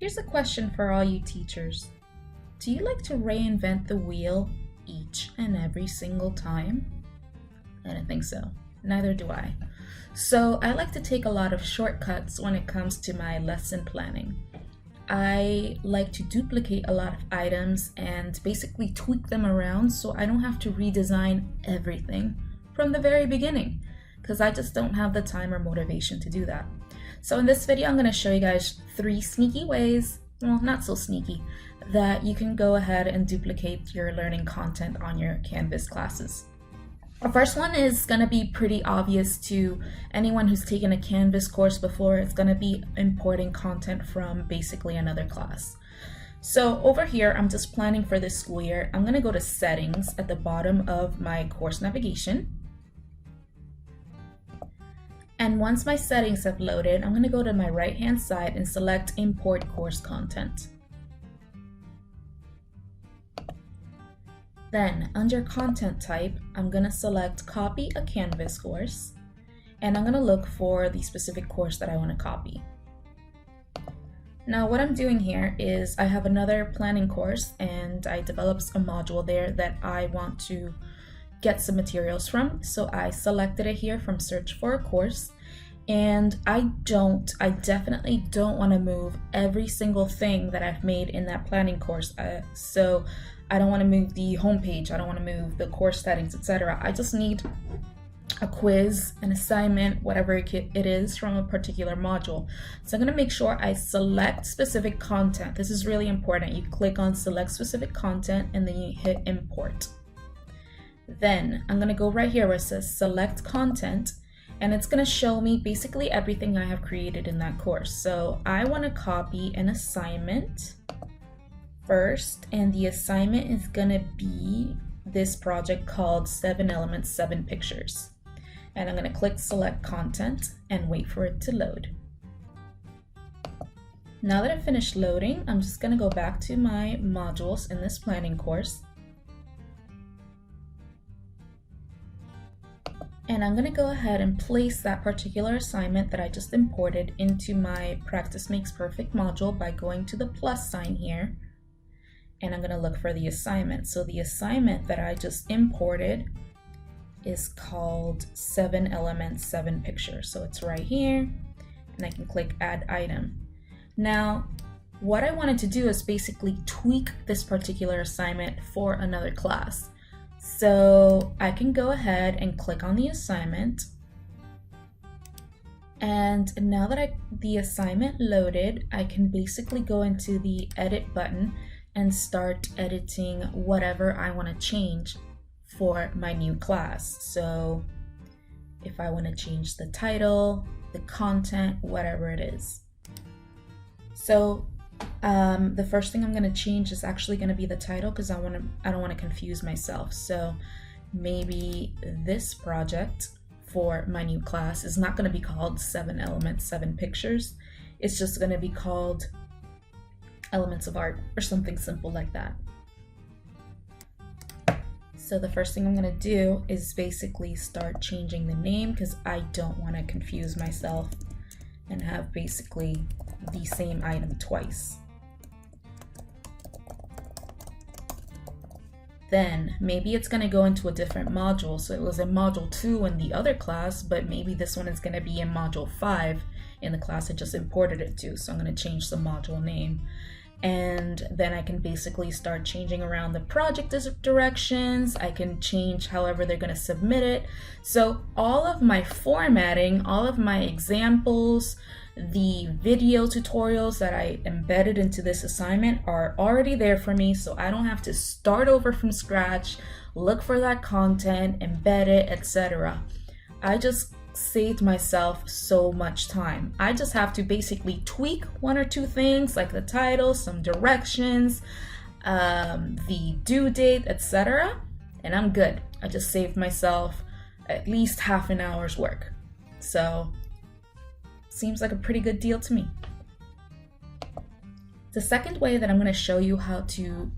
Here's a question for all you teachers. Do you like to reinvent the wheel each and every single time? I don't think so. Neither do I. So I like to take a lot of shortcuts when it comes to my lesson planning. I like to duplicate a lot of items and basically tweak them around so I don't have to redesign everything from the very beginning because I just don't have the time or motivation to do that. So in this video, I'm going to show you guys 3 sneaky ways, well, not so sneaky, that you can go ahead and duplicate your learning content on your Canvas classes. The first one is going to be pretty obvious to anyone who's taken a Canvas course before. It's going to be importing content from basically another class. So over here, I'm just planning for this school year. I'm going to go to settings at the bottom of my course navigation. And once my settings have loaded, I'm going to go to my right-hand side and select import course content. Then under content type, I'm going to select copy a Canvas course, and I'm going to look for the specific course that I want to copy. Now what I'm doing here is I have another planning course and I developed a module there that I want to get some materials from. So I selected it here from search for a course, and I definitely don't want to move every single thing that I've made in that planning course. So I don't want to move the homepage, I don't want to move the course settings, etc. I just need a quiz, an assignment, whatever it is from a particular module. So I'm going to make sure I select specific content. This is really important. You click on select specific content and then you hit import. Then I'm going to go right here where it says select content, and it's going to show me basically everything I have created in that course. So I want to copy an assignment first, and the assignment is going to be this project called 7 Elements, 7 Pictures. And I'm going to click select content and wait for it to load. Now that I've finished loading, I'm just going to go back to my modules in this planning course. And I'm going to go ahead and place that particular assignment that I just imported into my Practice Makes Perfect module by going to the plus sign here. And I'm going to look for the assignment. So the assignment that I just imported is called 7 Elements, 7 Pictures. So it's right here, and I can click Add Item. Now, what I wanted to do is basically tweak this particular assignment for another class. So I can go ahead and click on the assignment. And now that the assignment loaded, I can basically go into the edit button and start editing whatever I want to change for my new class. So if I want to change the title, the content, whatever it is. So the first thing I'm going to change is actually going to be the title because I don't want to confuse myself. So maybe this project for my new class is not going to be called 7 Elements, 7 Pictures. It's just going to be called Elements of Art or something simple like that. So the first thing I'm going to do is basically start changing the name because I don't want to confuse myself and have basically the same item twice. Then maybe it's going to go into a different module. So it was in module 2 in the other class, but maybe this one is going to be in module 5 in the class I just imported it to. So I'm going to change the module name. And then I can basically start changing around the project directions. I can change however they're going to submit it. So all of my formatting, all of my examples, the video tutorials that I embedded into this assignment are already there for me, so I don't have to start over from scratch, look for that content, embed it, etc. I just saved myself so much time. I just have to basically tweak 1 or 2 things like the title, some directions, the due date, etc. and I'm good. I just saved myself at least half an hour's work. So seems like a pretty good deal to me. The second way that I'm going to show you how to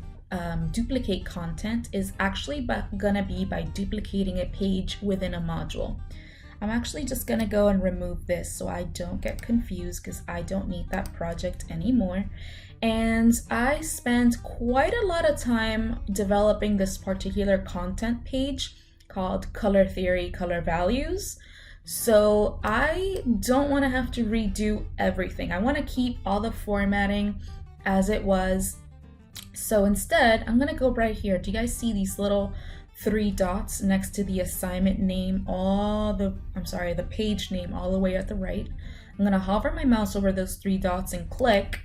duplicate content is actually gonna be by duplicating a page within a module. I'm actually just gonna go and remove this so I don't get confused, because I don't need that project anymore. And I spent quite a lot of time developing this particular content page called Color Theory, Color Values. So I don't want to have to redo everything. I want to keep all the formatting as it was. So instead, I'm going to go right here. Do you guys see these little 3 dots next to the assignment name, the page name all the way at the right? I'm going to hover my mouse over those 3 dots and click,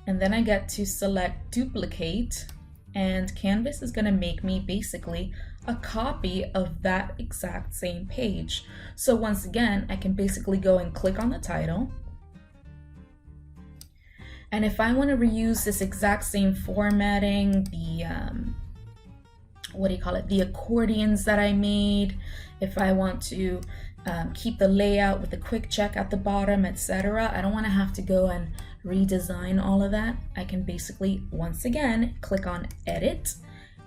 and then I get to select duplicate, and Canvas is going to make me basically a copy of that exact same page. So once again, I can basically go and click on the title. And if I want to reuse this exact same formatting, the the accordions that I made, if I want to keep the layout with the quick check at the bottom, etc., I don't want to have to go and redesign all of that. I can basically, once again, click on edit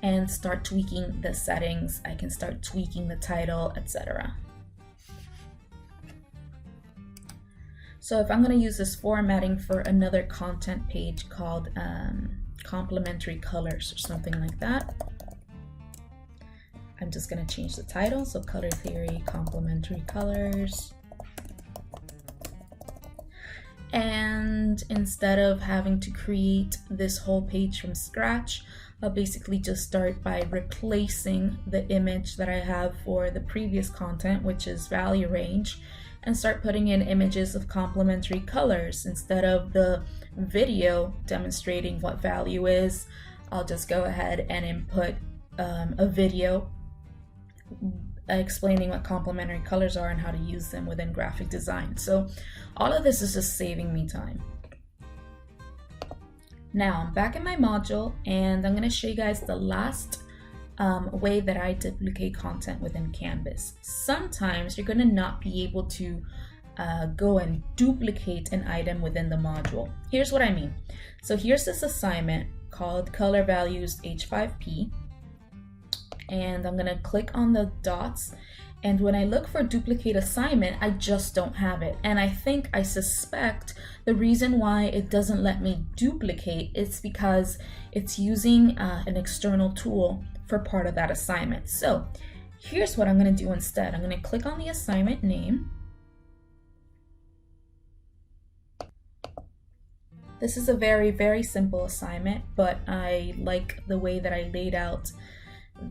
and start tweaking the settings. I can start tweaking the title, etc. So if I'm going to use this formatting for another content page called complementary colors or something like that, I'm just going to change the title. So Color Theory, Complementary Colors. And instead of having to create this whole page from scratch, I'll basically just start by replacing the image that I have for the previous content, which is value range, and start putting in images of complementary colors. Instead of the video demonstrating what value is, I'll just go ahead and input a video explaining what complementary colors are and how to use them within graphic design. So all of this is just saving me time. Now I'm back in my module, and I'm going to show you guys the last way that I duplicate content within Canvas. Sometimes you're going to not be able to go and duplicate an item within the module. Here's what I mean. So here's this assignment called Color Values H5P, and I'm going to click on the dots, and when I look for duplicate assignment, I just don't have it. And I suspect the reason why it doesn't let me duplicate is because it's using an external tool for part of that assignment. So here's what I'm going to do instead. I'm going to click on the assignment name. This is a very, very simple assignment, but I like the way that I laid out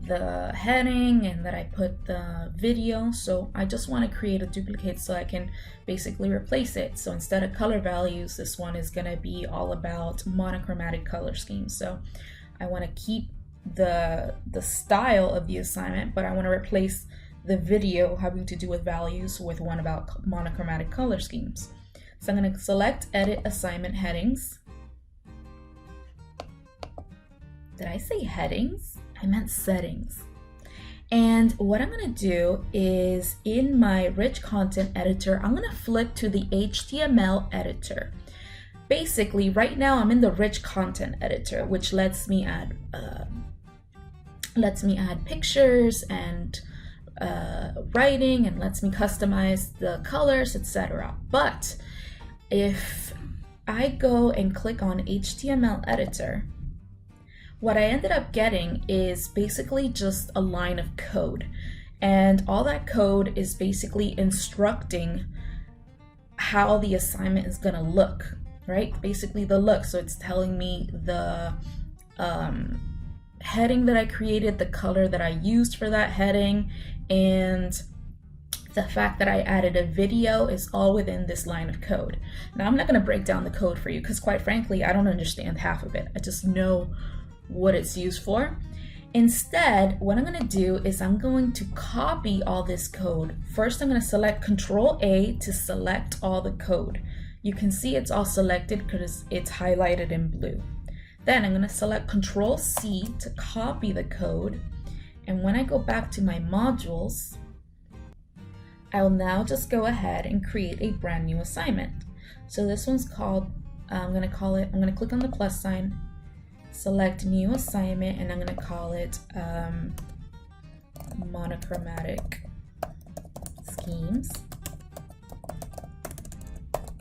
the heading and that I put the video. So I just want to create a duplicate so I can basically replace it. So instead of color values, this one is going to be all about monochromatic color schemes. So I want to keep the style of the assignment, but I want to replace the video having to do with values with one about monochromatic color schemes. So I'm going to select edit assignment headings. Did I say headings? I meant settings. And what I'm going to do is, in my rich content editor, I'm going to flip to the HTML editor. Basically, right now I'm in the rich content editor, which lets me add pictures and writing, and lets me customize the colors, etc. But if I go and click on HTML editor, what I ended up getting is basically just a line of code. And all that code is basically instructing how the assignment is gonna look, right? Basically the look. So it's telling me the heading that I created, the color that I used for that heading, and the fact that I added a video is all within this line of code. Now I'm not gonna break down the code for you because quite frankly, I don't understand half of it. I just know what it's used for. Instead, what I'm going to do is I'm going to copy all this code. First, I'm going to select Control A to select all the code. You can see it's all selected because it's highlighted in blue. Then I'm going to select Control C to copy the code. And when I go back to my modules, I'll now just go ahead and create a brand new assignment. So this one's called, I'm going to click on the plus sign, select new assignment, and I'm going to call it monochromatic schemes,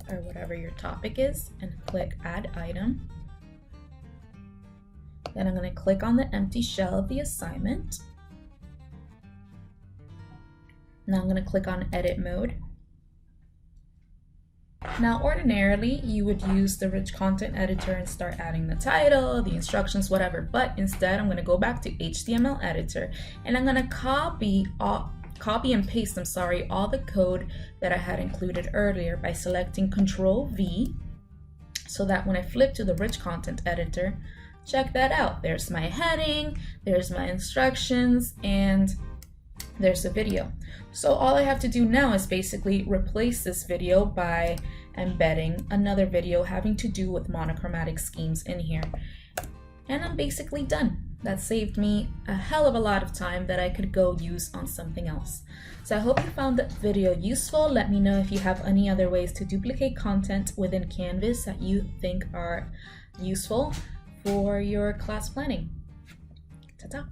or whatever your topic is, and click add item. Then I'm going to click on the empty shell of the assignment. Now I'm going to click on edit mode. Now ordinarily you would use the rich content editor and start adding the title, the instructions, whatever, but instead I'm going to go back to HTML editor and I'm going to copy and paste, all the code that I had included earlier by selecting Control V, so that when I flip to the rich content editor, check that out. There's my heading, there's my instructions, and there's a video. So all I have to do now is basically replace this video by embedding another video having to do with monochromatic schemes in here. And I'm basically done. That saved me a hell of a lot of time that I could go use on something else. So I hope you found that video useful. Let me know if you have any other ways to duplicate content within Canvas that you think are useful for your class planning. Ta-ta!